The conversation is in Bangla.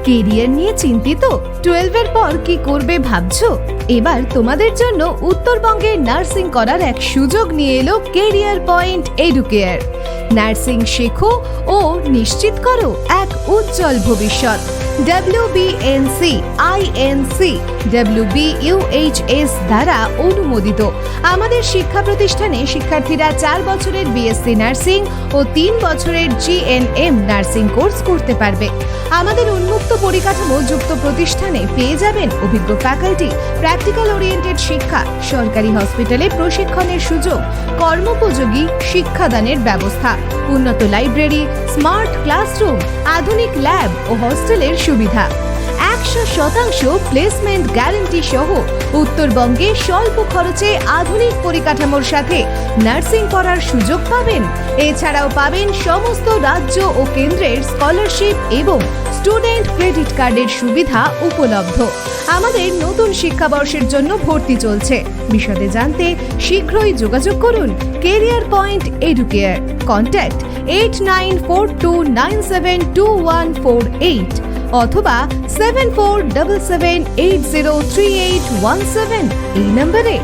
কেরিয়ার নিয়ে চিন্তিত? 12 এর পর কি করবে ভাবছো? এবার তোমাদের জন্য উত্তরবঙ্গে নার্সিং করার এক সুযোগ নিয়ে এলো কেরিয়ার পয়েন্ট এডুকেয়ার। নার্সিং শেখো ও নিশ্চিত করো এক উজ্জ্বল ভবিষ্যৎ। WBNC, INC, WBUHS দ্বারা অনুমোদিত আমাদের শিক্ষা প্রতিষ্ঠানে শিক্ষার্থীরা 4 বছরের BSc নার্সিং ও 3 বছরের GNM নার্সিং কোর্স করতে পারবে। আমাদের উন্মুক্ত পরিকাঠামো যুক্ত প্রতিষ্ঠানে পেয়ে যাবেন অভিজ্ঞ ফ্যাকাল্টি, প্র্যাকটিক্যাল ওরিয়েন্টেড শিক্ষা, সরকারি হসপিটালে প্রশিক্ষণের সুযোগ, কর্মোপযোগী শিক্ষাদানের ব্যবস্থা, উন্নত লাইব্রেরি, স্মার্ট ক্লাসরুম, আধুনিক ল্যাব ও হস্টেলের সুবিধা। 100% প্লেসমেন্ট গ্যারান্টি সহ উত্তরবঙ্গে স্বল্প খরচে আধুনিক পরিকাঠামোর সাথে নার্সিং করার সুযোগ পাবেন। এছাড়াও পাবেন সমস্ত রাজ্য ও কেন্দ্রের স্কলারশিপ এবং স্টুডেন্ট ক্রেডিট কার্ডের সুবিধা উপলব্ধ। আমাদের নতুন শিক্ষাবর্ষের জন্য ভর্তি চলছে। বিশদে জানতে শীঘ্রই যোগাযোগ করুন কেরিয়ার পয়েন্ট এডুকেয়ার। কন্ট্যাক্ট 8942972148 অথবা 7477803817 এই নম্বরে।